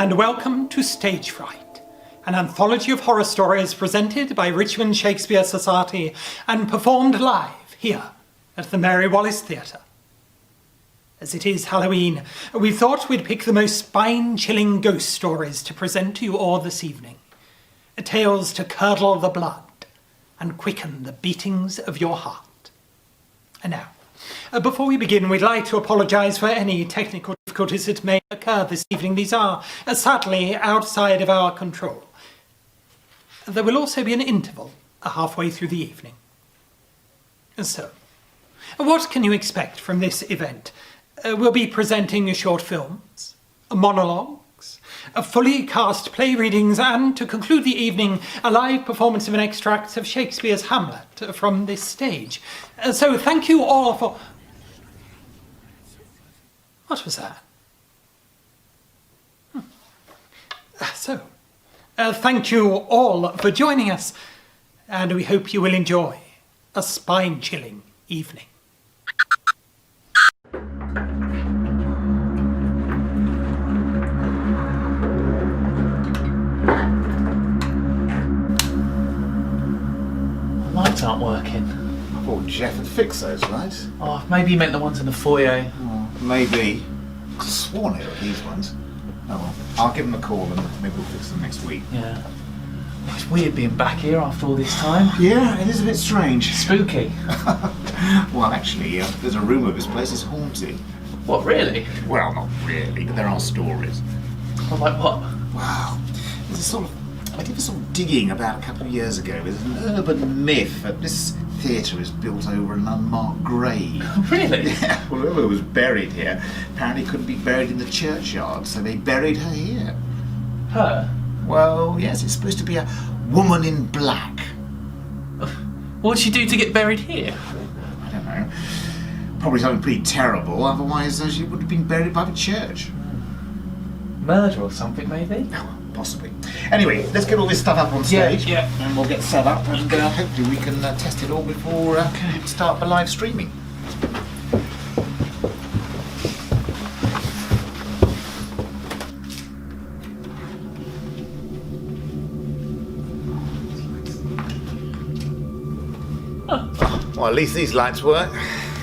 and welcome to Stage Fright, an anthology of horror stories presented by Richmond Shakespeare Society and performed live here at the Mary Wallace Theatre. As it is Halloween, we thought we'd pick the most spine-chilling ghost stories to present to you all this evening. Tales to curdle the blood and quicken the beatings of your heart. And now, before we begin, we'd like to apologise for any technical difficulties that may occur this evening. These are sadly outside of our control. There will also be an interval halfway through the evening. So, what can you expect from this event? We'll be presenting short films, monologues, fully cast play readings, and to conclude the evening, a live performance of an extract of Shakespeare's Hamlet from this stage. So thank you all for... What was that? Thank you all for joining us, and we hope you will enjoy a spine-chilling evening. Lights aren't working. I thought Jeff would fix those, right? Oh, maybe you meant the ones in the foyer. Oh, maybe. I could have sworn it were these ones. Oh well, I'll give them a call and maybe we'll fix them next week. Yeah. It's weird being back here after all this time. Yeah, it is a bit strange. Spooky. Well, actually, there's a rumour this place is haunted. What, really? Well, not really, but there are stories. Oh, like what? Wow. I did some digging about a couple of years ago. There's an urban myth that this theatre is built over an unmarked grave. Really? Yeah, well, whoever was buried here apparently couldn't be buried in the churchyard, so they buried her here. Her? Well, yes, it's supposed to be a woman in black. What'd she do to get buried here? I don't know. Probably something pretty terrible, otherwise she would have been buried by the church. Murder or something, maybe? Oh, possibly. Anyway, let's get all this stuff up on stage, yeah. and we'll get set up, and hopefully we can test it all before we start the live streaming. Well, at least these lights work.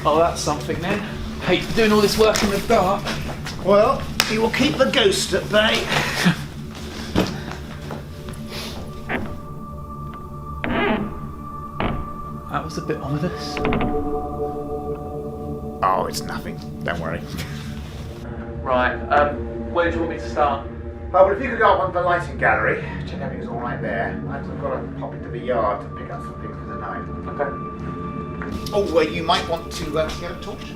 Oh, that's something then. Hate doing all this work in the dark. Well, you will keep the ghost at bay. That was a bit ominous. Oh, it's nothing. Don't worry. Right, where do you want me to start? Oh, well, if you could go up on the lighting gallery, check everything's all right there. I've got to pop into the yard to pick up some things for the night. Okay. Oh, well, you might want to get a torch.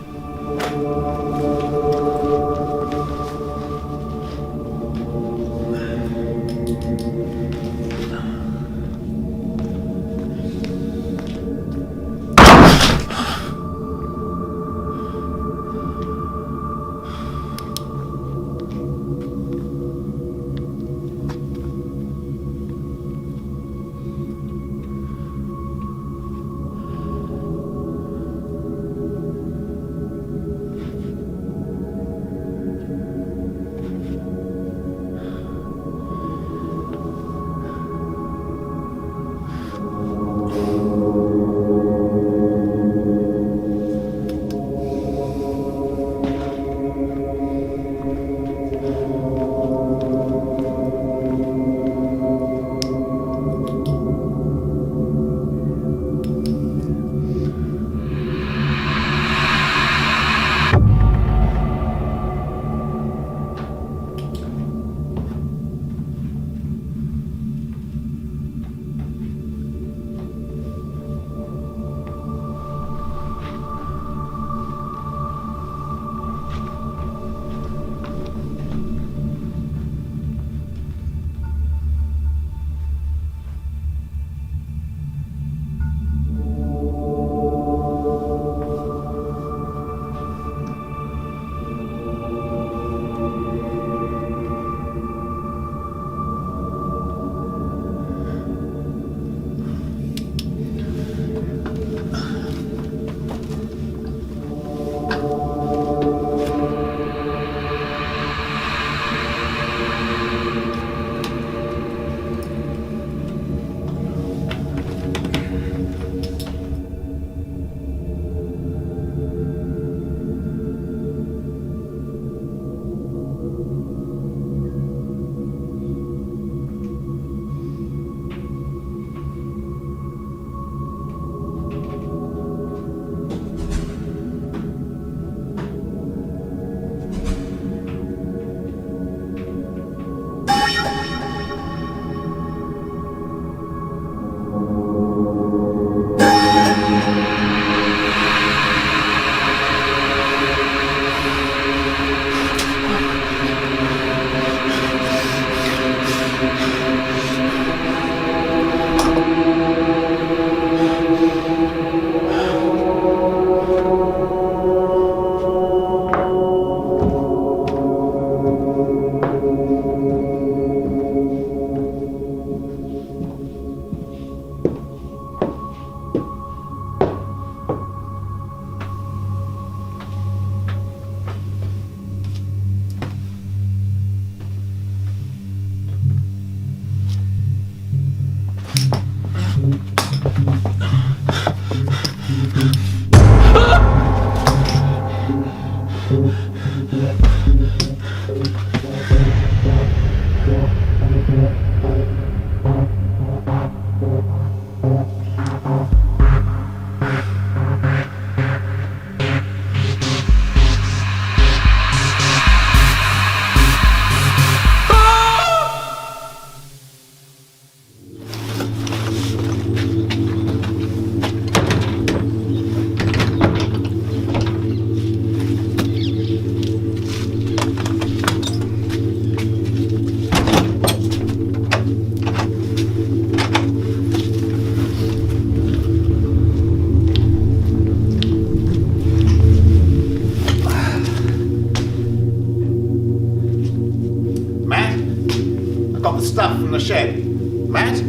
shed. Matt?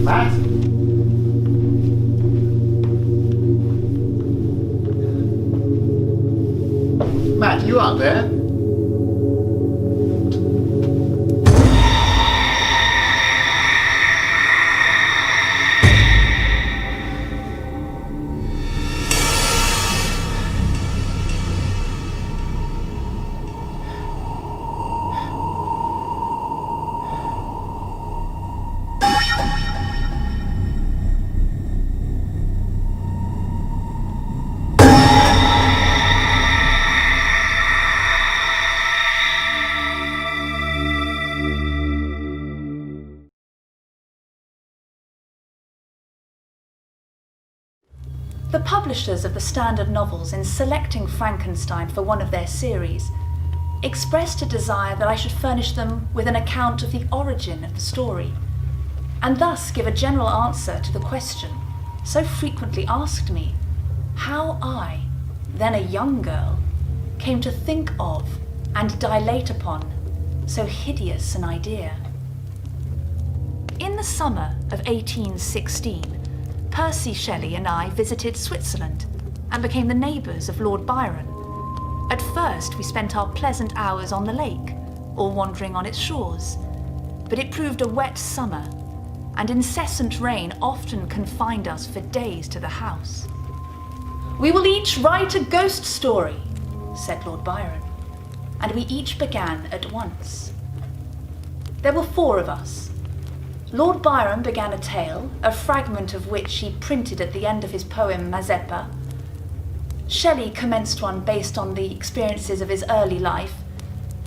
Matt? Matt, you up there? The publishers of the standard novels, in selecting Frankenstein for one of their series, expressed a desire that I should furnish them with an account of the origin of the story, and thus give a general answer to the question, so frequently asked me, how I, then a young girl, came to think of and dilate upon so hideous an idea. In the summer of 1816, Percy Shelley and I visited Switzerland and became the neighbours of Lord Byron. At first, we spent our pleasant hours on the lake or wandering on its shores, but it proved a wet summer, and incessant rain often confined us for days to the house. "We will each write a ghost story," said Lord Byron, and we each began at once. There were 4 of us. Lord Byron began a tale, a fragment of which he printed at the end of his poem Mazeppa. Shelley commenced one based on the experiences of his early life,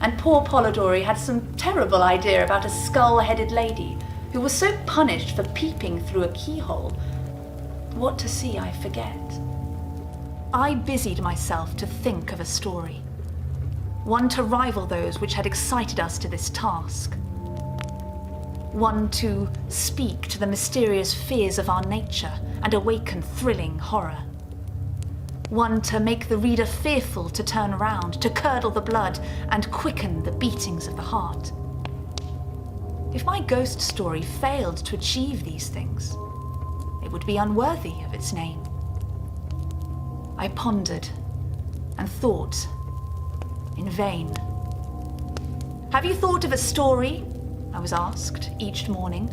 and poor Polidori had some terrible idea about a skull-headed lady who was so punished for peeping through a keyhole. What to see I forget. I busied myself to think of a story, one to rival those which had excited us to this task. One to speak to the mysterious fears of our nature and awaken thrilling horror. One to make the reader fearful to turn round, to curdle the blood and quicken the beatings of the heart. If my ghost story failed to achieve these things, it would be unworthy of its name. I pondered and thought in vain. "Have you thought of a story?" I was asked each morning,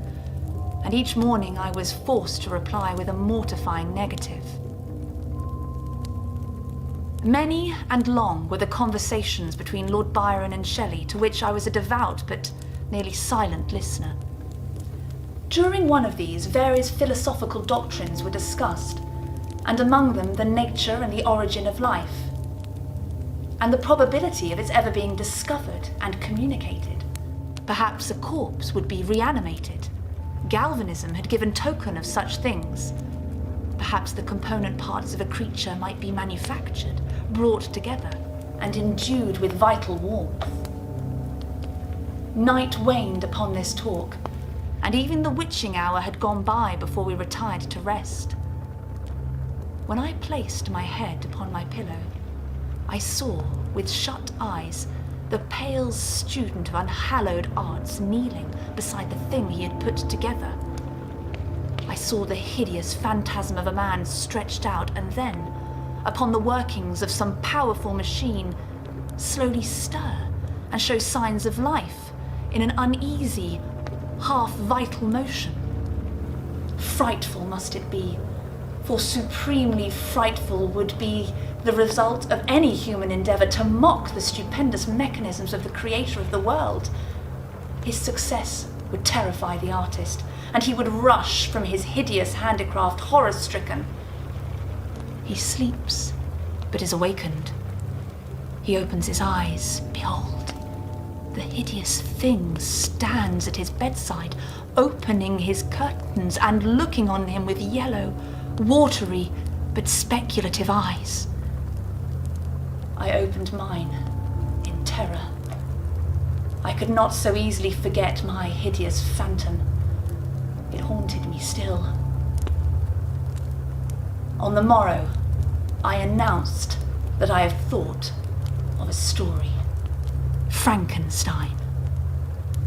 and each morning I was forced to reply with a mortifying negative. Many and long were the conversations between Lord Byron and Shelley, to which I was a devout but nearly silent listener. During one of these, various philosophical doctrines were discussed, and among them the nature and the origin of life, and the probability of its ever being discovered and communicated. Perhaps a corpse would be reanimated. Galvanism had given token of such things. Perhaps the component parts of a creature might be manufactured, brought together, and endued with vital warmth. Night waned upon this talk, and even the witching hour had gone by before we retired to rest. When I placed my head upon my pillow, I saw, with shut eyes, the pale student of unhallowed arts kneeling beside the thing he had put together. I saw the hideous phantasm of a man stretched out, and then, upon the workings of some powerful machine, slowly stir and show signs of life in an uneasy, half-vital motion. Frightful must it be, for supremely frightful would be the result of any human endeavour to mock the stupendous mechanisms of the creator of the world. His success would terrify the artist, and he would rush from his hideous handicraft horror-stricken. He sleeps, but is awakened. He opens his eyes. Behold, the hideous thing stands at his bedside, opening his curtains and looking on him with yellow, watery, but speculative eyes. I opened mine in terror. I could not so easily forget my hideous phantom. It haunted me still. On the morrow, I announced that I had thought of a story. Frankenstein,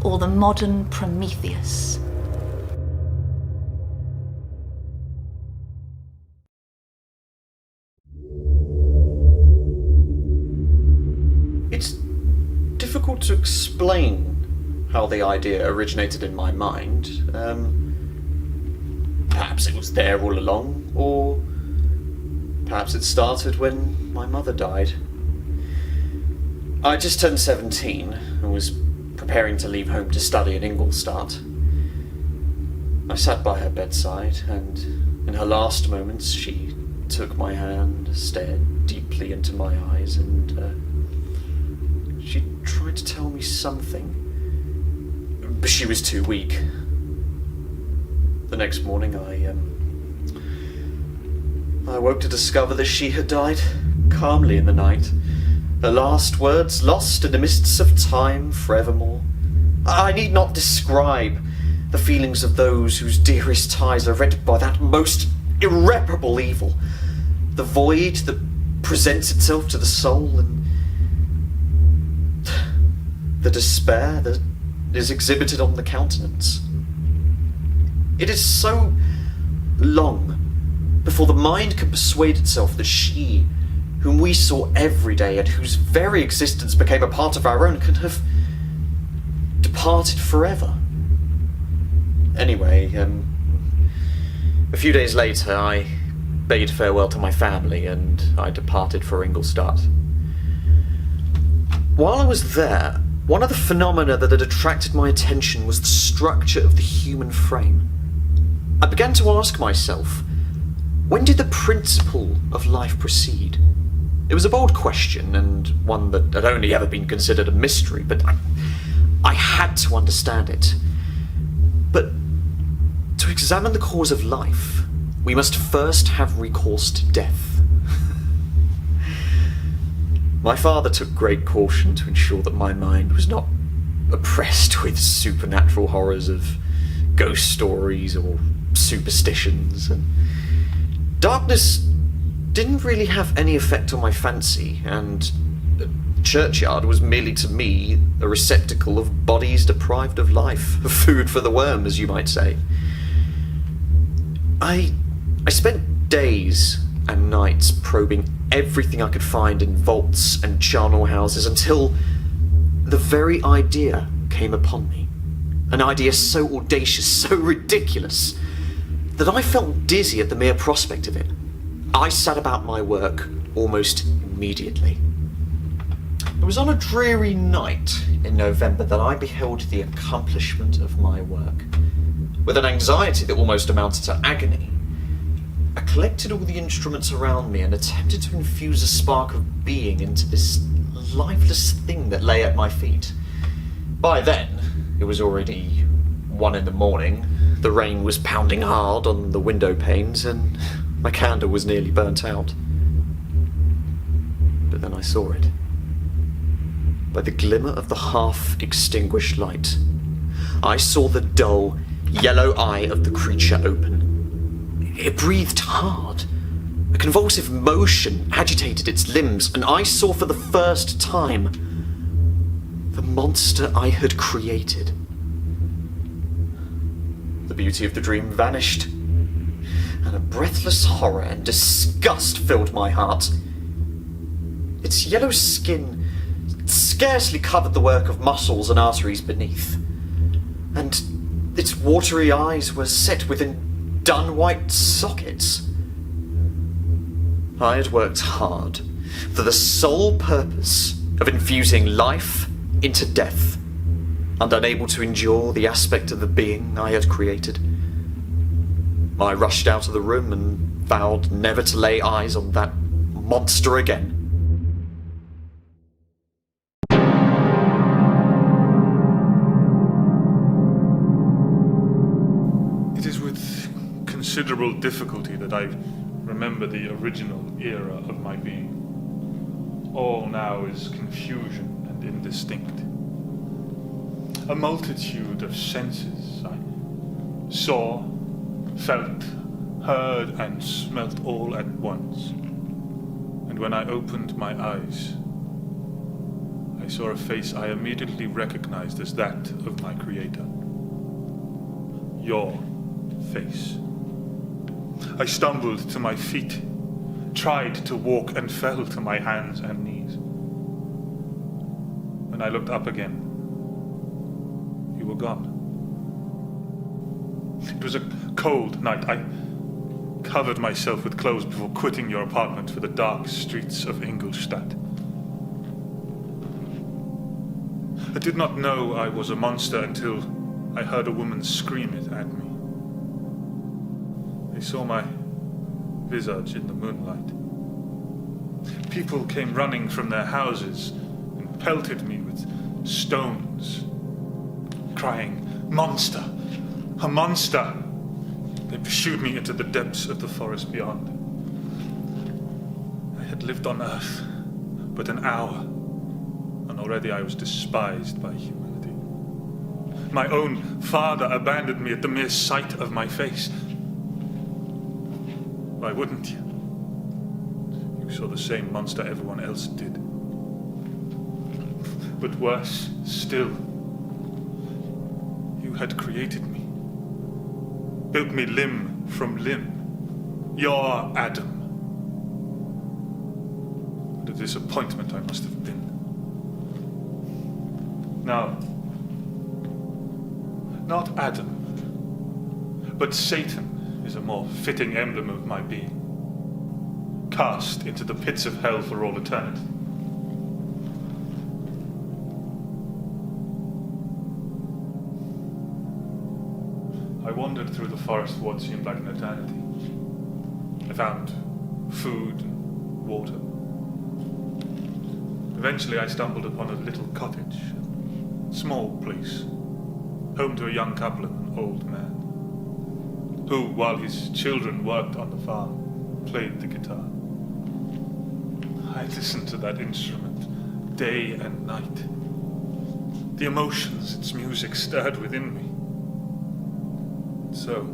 or the modern Prometheus. It's difficult to explain how the idea originated in my mind. Perhaps it was there all along, or perhaps it started when my mother died. I just turned 17 and was preparing to leave home to study in Ingolstadt. I sat by her bedside, and in her last moments she took my hand, stared deeply into my eyes, and she tried to tell me something, but she was too weak. The next morning I woke to discover that she had died calmly in the night, her last words lost in the mists of time forevermore. I need not describe the feelings of those whose dearest ties are rent by that most irreparable evil, the void that presents itself to the soul, and the despair that is exhibited on the countenance. It is so long before the mind can persuade itself that she, whom we saw every day and whose very existence became a part of our own, can have departed forever. Anyway, a few days later I bade farewell to my family and I departed for Ingolstadt. While I was there, one of the phenomena that had attracted my attention was the structure of the human frame. I began to ask myself, when did the principle of life proceed? It was a bold question, and one that had only ever been considered a mystery, but I had to understand it. But to examine the cause of life, we must first have recourse to death. My father took great caution to ensure that my mind was not oppressed with supernatural horrors of ghost stories or superstitions, and darkness didn't really have any effect on my fancy, and the churchyard was merely to me a receptacle of bodies deprived of life, food for the worm, as you might say. I spent days and nights probing everything I could find in vaults and charnel houses until the very idea came upon me. An idea so audacious, so ridiculous, that I felt dizzy at the mere prospect of it. I set about my work almost immediately. It was on a dreary night in November that I beheld the accomplishment of my work. With an anxiety that almost amounted to agony, I collected all the instruments around me and attempted to infuse a spark of being into this lifeless thing that lay at my feet. By then, it was already 1 a.m. The rain was pounding hard on the window panes, and my candle was nearly burnt out. But then I saw it. By the glimmer of the half-extinguished light, I saw the dull, yellow eye of the creature open. It breathed hard. A convulsive motion agitated its limbs, and I saw for the first time the monster I had created. The beauty of the dream vanished, and a breathless horror and disgust filled my heart. Its yellow skin scarcely covered the work of muscles and arteries beneath, and its watery eyes were set within dun-white sockets. I had worked hard for the sole purpose of infusing life into death, and unable to endure the aspect of the being I had created, I rushed out of the room and vowed never to lay eyes on that monster again. It is with considerable difficulty that I remember the original era of my being. All now is confusion and indistinct. A multitude of senses I saw, felt, heard, and smelt all at once. And when I opened my eyes, I I saw a face I immediately recognized as that of my creator. Your face. I stumbled to my feet, tried to walk, and fell to my hands and knees. When I looked up again, you were gone. It was a cold night. I covered myself with clothes before quitting your apartment for the dark streets of Ingolstadt. I did not know I was a monster until I heard a woman scream it at me. I saw my visage in the moonlight. People came running from their houses and pelted me with stones, crying, "Monster! A monster!" They pursued me into the depths of the forest beyond. I had lived on Earth but an hour, and already I was despised by humanity. My own father abandoned me at the mere sight of my face. Why wouldn't you? You saw the same monster everyone else did. But worse still, you had created me. Built me limb from limb. Your Adam. What a disappointment I must have been. Now, not Adam, but Satan is a more fitting emblem of my being. Cast into the pits of hell for all eternity. I wandered through the forest for what seemed like an eternity. I found food and water. Eventually I stumbled upon a little cottage, a small place, home to a young couple and an old man, who, while his children worked on the farm, played the guitar. I listened to that instrument day and night. The emotions its music stirred within me. So,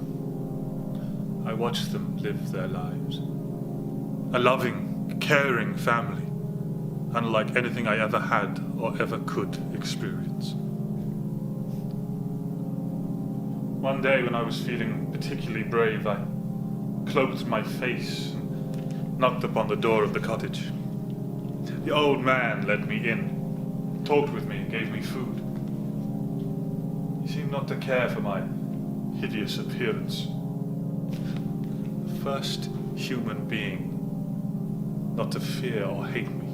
I watched them live their lives. A loving, caring family, unlike anything I ever had or ever could experience. One day when I was feeling particularly brave, I closed my face and knocked upon the door of the cottage. The old man let me in, talked with me, and gave me food. He seemed not to care for my hideous appearance. The first human being not to fear or hate me.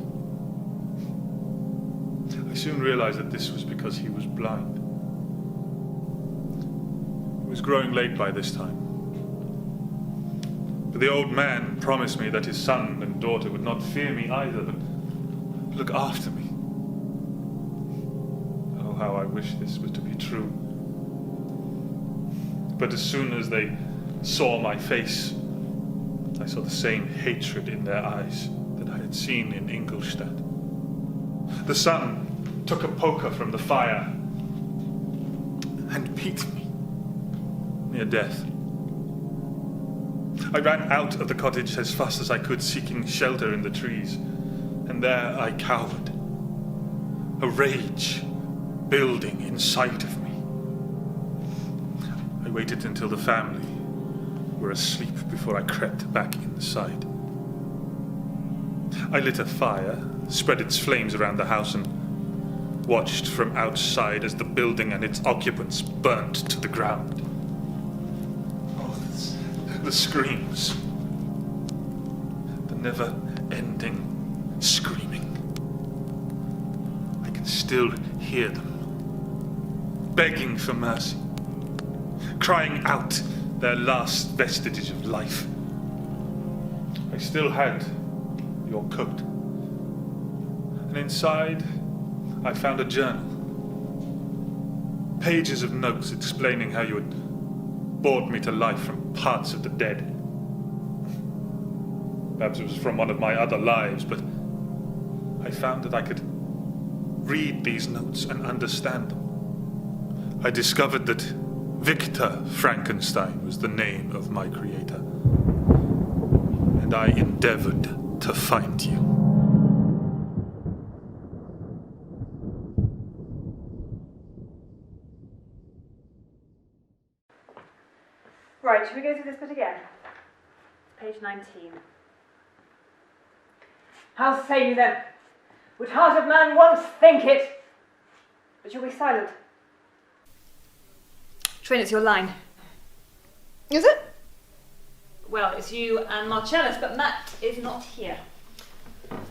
I soon realized that this was because he was blind. It was growing late by this time. But the old man promised me that his son and daughter would not fear me either, but look after me. Oh, how I wish this was to be true. But as soon as they saw my face, I saw the same hatred in their eyes that I had seen in Ingolstadt. The son took a poker from the fire and beat me near death. I ran out of the cottage as fast as I could, seeking shelter in the trees, and there I cowered, a rage building inside of me. I waited until the family were asleep before I crept back inside. I lit a fire, spread its flames around the house, and watched from outside as the building and its occupants burnt to the ground. Oh, the screams. The never-ending screaming. I can still hear them, begging for mercy, crying out their last vestiges of life. I still had your coat, and inside I found a journal. Pages of notes explaining how you had brought me to life from parts of the dead. Perhaps it was from one of my other lives, but I found that I could read these notes and understand them. I discovered that Victor Frankenstein was the name of my creator, and I endeavored to find you. Right, should we go through this bit again? Page 19. How say you then? Would heart of man once think it? But you'll be silent. Trin, it's your line. Is it? Well, it's you and Marcellus, but Matt is not here.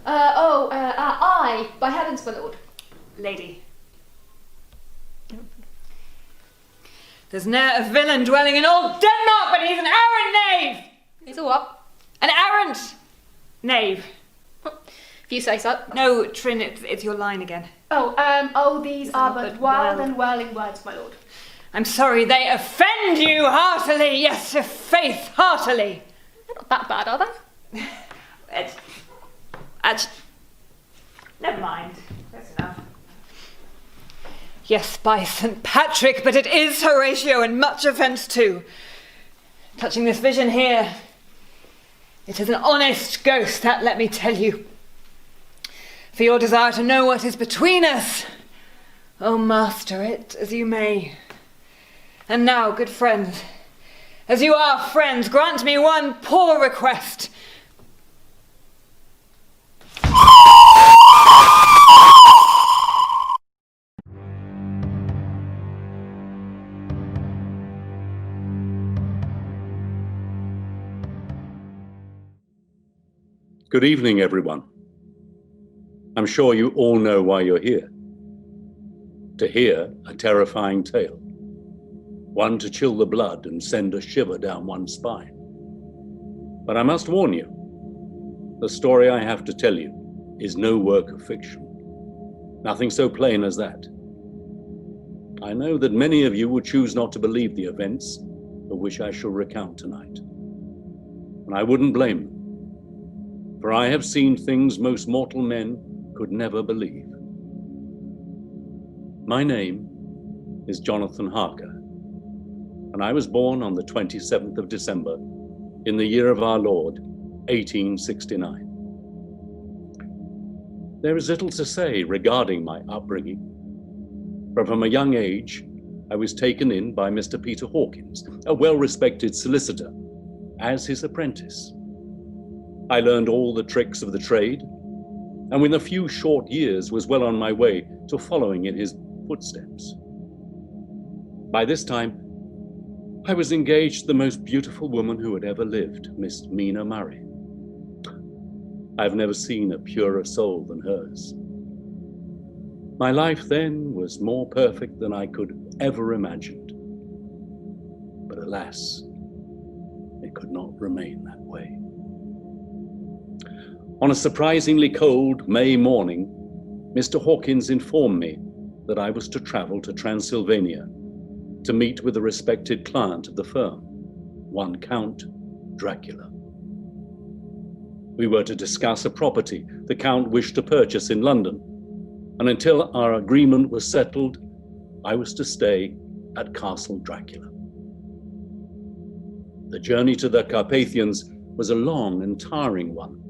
I, by heavens, my lord. Lady. There's ne'er a villain dwelling in all Denmark, but he's an arrant knave! He's a what? An arrant knave. If you say so. No, Trin, it's your line again. These are but wild and whirling words, my lord. I'm sorry they offend you heartily, yes, faith, heartily. They're not that bad, are they? Never mind. That's enough. Yes, by St. Patrick, but it is Horatio, and much offence too. Touching this vision here, it is an honest ghost, that let me tell you. For your desire to know what is between us, oh, master it as you may. And now, good friends, as you are friends, grant me one poor request. Good evening, everyone. I'm sure you all know why you're here. To hear a terrifying tale. One to chill the blood and send a shiver down one's spine. But I must warn you, the story I have to tell you is no work of fiction. Nothing so plain as that. I know that many of you would choose not to believe the events of which I shall recount tonight. And I wouldn't blame them. For I have seen things most mortal men could never believe. My name is Jonathan Harker, and I was born on the 27th of December in the year of our Lord, 1869. There is little to say regarding my upbringing, for from a young age, I was taken in by Mr. Peter Hawkins, a well-respected solicitor, as his apprentice. I learned all the tricks of the trade, and within a few short years was well on my way to following in his footsteps. By this time, I was engaged to the most beautiful woman who had ever lived, Miss Mina Murray. I've never seen a purer soul than hers. My life then was more perfect than I could ever imagined. But alas, it could not remain that way. On a surprisingly cold May morning, Mr. Hawkins informed me that I was to travel to Transylvania to meet with a respected client of the firm, one Count Dracula. We were to discuss a property the Count wished to purchase in London, and until our agreement was settled, I was to stay at Castle Dracula. The journey to the Carpathians was a long and tiring one,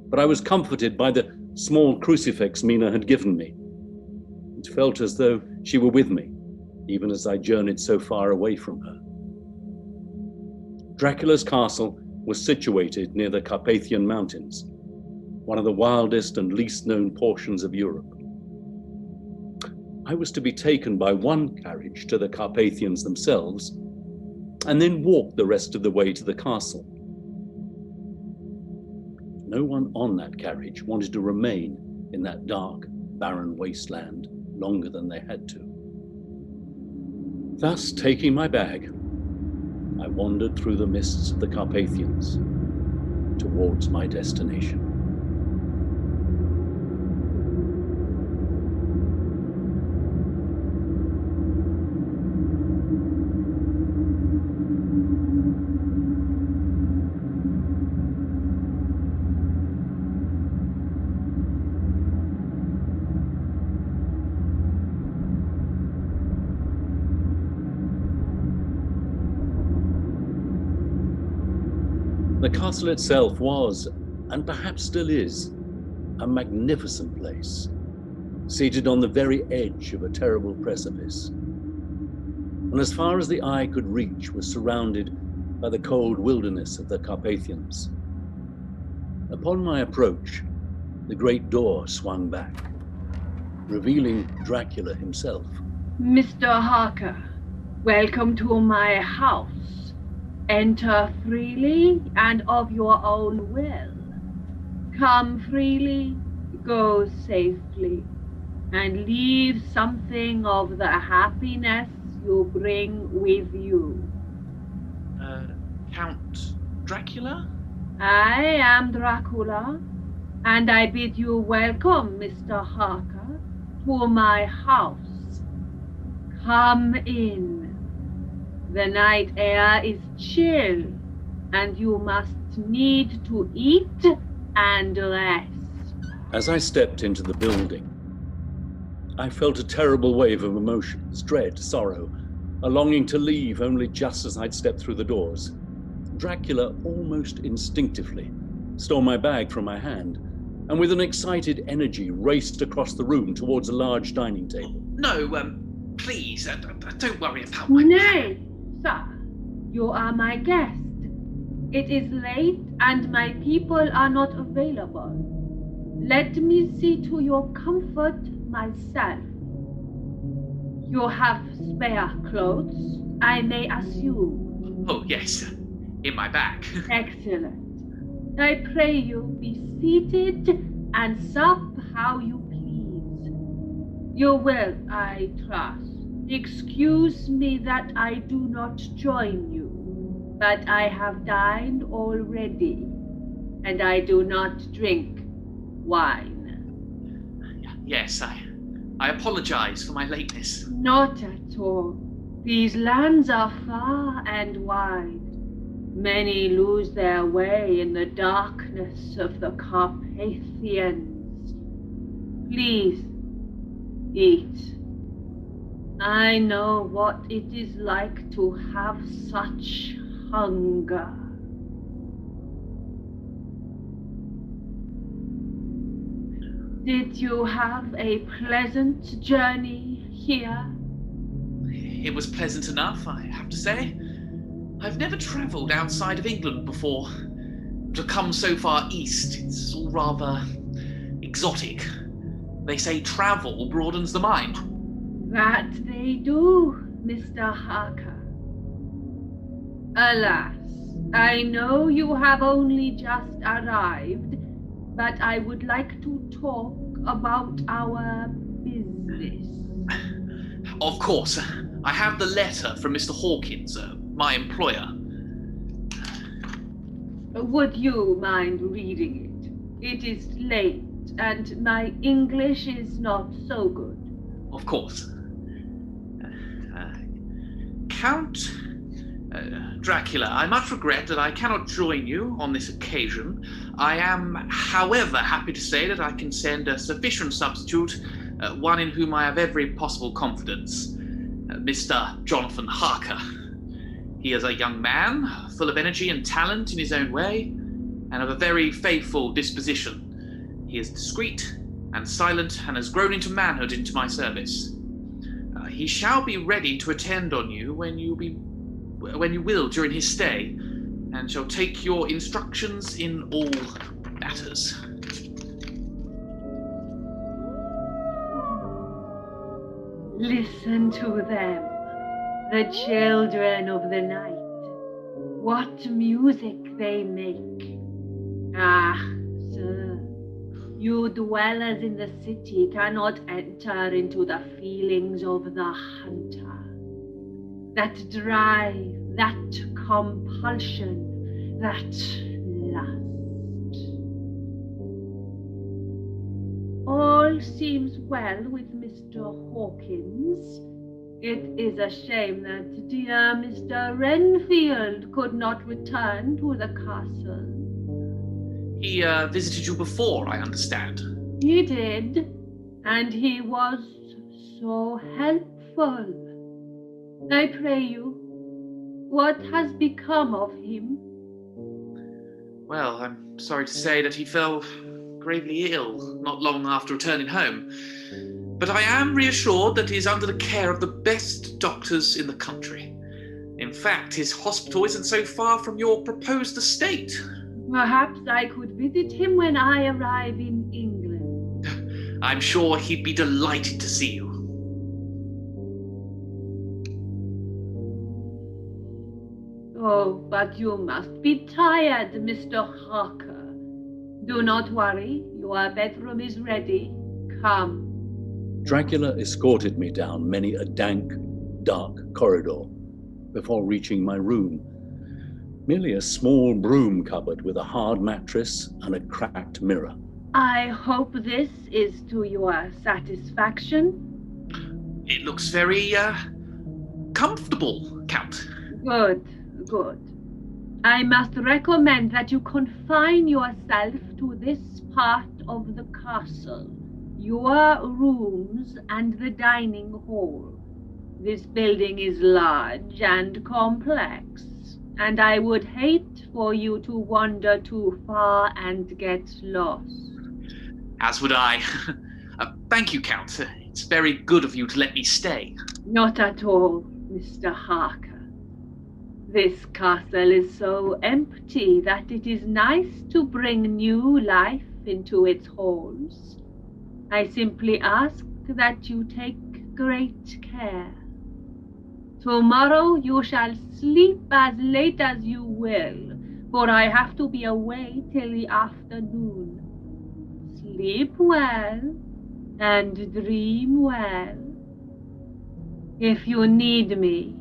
but I was comforted by the small crucifix Mina had given me. It felt as though she were with me, even as I journeyed so far away from her. Dracula's castle was situated near the Carpathian Mountains, one of the wildest and least known portions of Europe. I was to be taken by one carriage to the Carpathians themselves, and then walk the rest of the way to the castle. No one on that carriage wanted to remain in that dark, barren wasteland longer than they had to. Thus, taking my bag, I wandered through the mists of the Carpathians towards my destination. The castle itself was, and perhaps still is, a magnificent place, seated on the very edge of a terrible precipice. And as far as the eye could reach was surrounded by the cold wilderness of the Carpathians. Upon my approach, the great door swung back, revealing Dracula himself. Mr. Harker, welcome to my house. Enter freely and of your own will. Come freely, go safely, and leave something of the happiness you bring with you. Count Dracula? I am Dracula, and I bid you welcome, Mr. Harker, to my house. Come in. The night air is chill, and you must need to eat and rest. As I stepped into the building, I felt a terrible wave of emotions, dread, sorrow, a longing to leave only just as I'd stepped through the doors. Dracula almost instinctively stole my bag from my hand and with an excited energy raced across the room towards a large dining table. No, please, don't worry about my... Nay, sir, you are my guest. It is late and my people are not available. Let me see to your comfort myself. You have spare clothes, I may assume. Oh, yes, in my bag. Excellent. I pray you be seated and sup how you please. You will, I trust, excuse me that I do not join you, but I have dined already, and I do not drink wine. Yes, I apologize for my lateness. Not at all. These lands are far and wide. Many lose their way in the darkness of the Carpathians. Please, eat. I know what it is like to have such hunger. Did you have a pleasant journey here? It was pleasant enough, I have to say. I've never travelled outside of England before. To come so far east, it's all rather exotic. They say travel broadens the mind. That they do, Mr. Harker. Alas, I know you have only just arrived, but I would like to talk about our business. Of course. I have the letter from Mr. Hawkins, my employer. Would you mind reading it? It is late, and my English is not so good. Of course. Count Dracula, I much regret that I cannot join you on this occasion. I am, however, happy to say that I can send a sufficient substitute, one in whom I have every possible confidence, Mr. Jonathan Harker. He is a young man, full of energy and talent in his own way, and of a very faithful disposition. He is discreet and silent, and has grown into manhood into my service. He shall be ready to attend on you when you will during his stay, and shall take your instructions in all matters. Listen to them, the children of the night. What music they make. Ah, sir, you dwellers in the city cannot enter into the feelings of the hunter. That drive, that compulsion, that lust. All seems well with Mr. Hawkins. It is a shame that dear Mr. Renfield could not return to the castle. He visited you before, I understand. He did, and he was so helpful. I pray you, what has become of him? Well, I'm sorry to say that he fell gravely ill not long after returning home. But I am reassured that he is under the care of the best doctors in the country. In fact, his hospital isn't so far from your proposed estate. Perhaps I could visit him when I arrive in England. I'm sure he'd be delighted to see you. Oh, but you must be tired, Mr. Harker. Do not worry, your bedroom is ready. Come. Dracula escorted me down many a dank, dark corridor before reaching my room. Merely a small broom cupboard with a hard mattress and a cracked mirror. I hope this is to your satisfaction. It looks very, comfortable, Count. Good. I must recommend that you confine yourself to this part of the castle, your rooms and the dining hall. This building is large and complex, and I would hate for you to wander too far and get lost. As would I. Thank you, Count. It's very good of you to let me stay. Not at all, Mr. Harker. This castle is so empty that it is nice to bring new life into its halls. I simply ask that you take great care. Tomorrow you shall sleep as late as you will, for I have to be away till the afternoon. Sleep well and dream well. If you need me,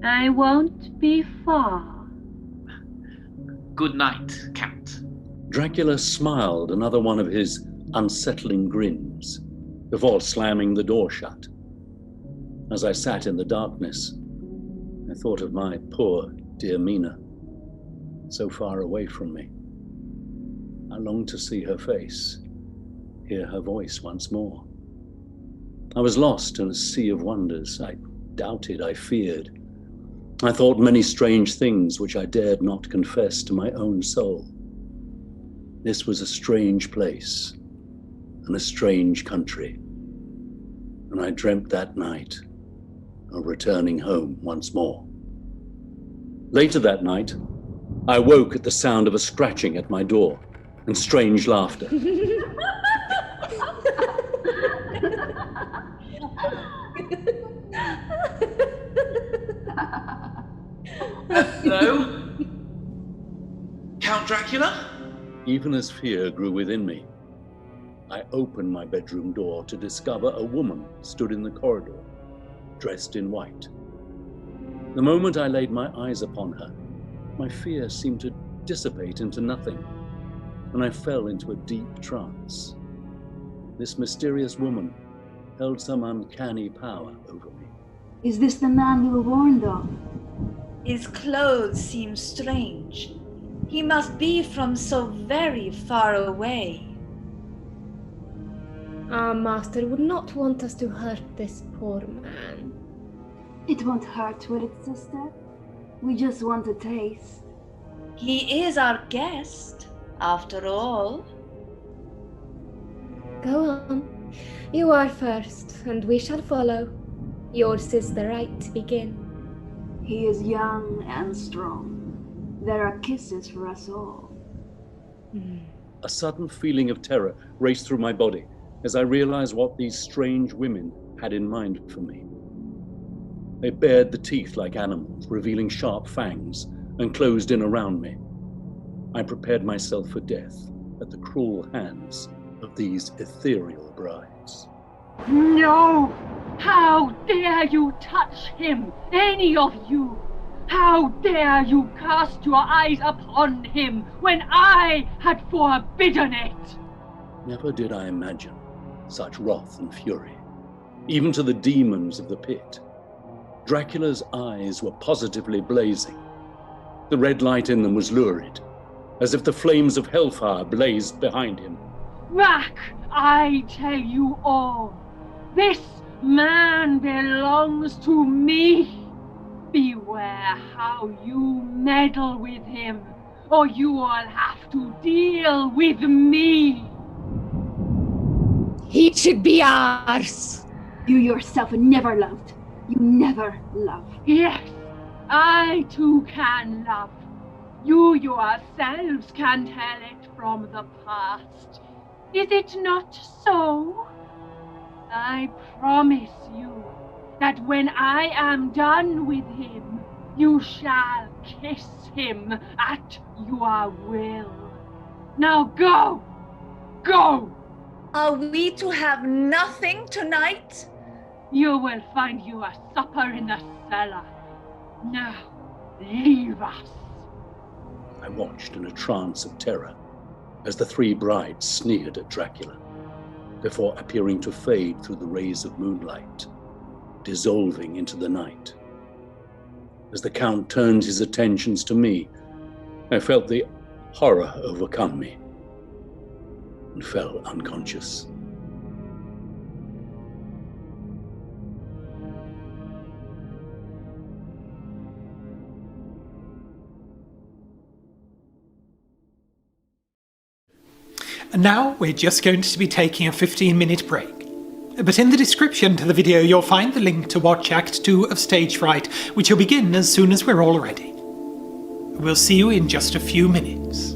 I won't be far. Good night, Count. Dracula smiled another one of his unsettling grins before slamming the door shut. As I sat in the darkness, I thought of my poor, dear Mina, so far away from me. I longed to see her face, hear her voice once more. I was lost in a sea of wonders. I doubted, I feared. I thought many strange things which I dared not confess to my own soul. This was a strange place and a strange country, and I dreamt that night of returning home once more. Later that night, I woke at the sound of a scratching at my door and strange laughter. Hello? Count Dracula? Even as fear grew within me, I opened my bedroom door to discover a woman stood in the corridor, dressed in white. The moment I laid my eyes upon her, my fear seemed to dissipate into nothing, and I fell into a deep trance. This mysterious woman held some uncanny power over me. Is this the man we were warned of? His clothes seem strange. He must be from so very far away. Our master would not want us to hurt this poor man. It won't hurt, will it, sister? We just want a taste. He is our guest, after all. Go on. You are first, and we shall follow. Yours is the right to begin. He is young and strong. There are kisses for us all. A sudden feeling of terror raced through my body as I realized what these strange women had in mind for me. They bared the teeth like animals, revealing sharp fangs, and closed in around me. I prepared myself for death at the cruel hands of these ethereal brides. No! How dare you touch him, any of you? How dare you cast your eyes upon him when I had forbidden it? Never did I imagine such wrath and fury, even to the demons of the pit. Dracula's eyes were positively blazing. The red light in them was lurid, as if the flames of hellfire blazed behind him. Back, I tell you all. This man belongs to me. Beware how you meddle with him, or you will have to deal with me. He should be ours. You yourself never loved. You never loved. Yes, I too can love. You yourselves can tell it from the past. Is it not so? I promise you that when I am done with him, you shall kiss him at your will. Now go! Go! Are we to have nothing tonight? You will find you a supper in the cellar. Now, leave us. I watched in a trance of terror as the three brides sneered at Dracula, before appearing to fade through the rays of moonlight, dissolving into the night. As the Count turned his attentions to me, I felt the horror overcome me and fell unconscious. And now we're just going to be taking a 15-minute break. But in the description to the video you'll find the link to watch Act 2 of Stage Fright, which will begin as soon as we're all ready. We'll see you in just a few minutes.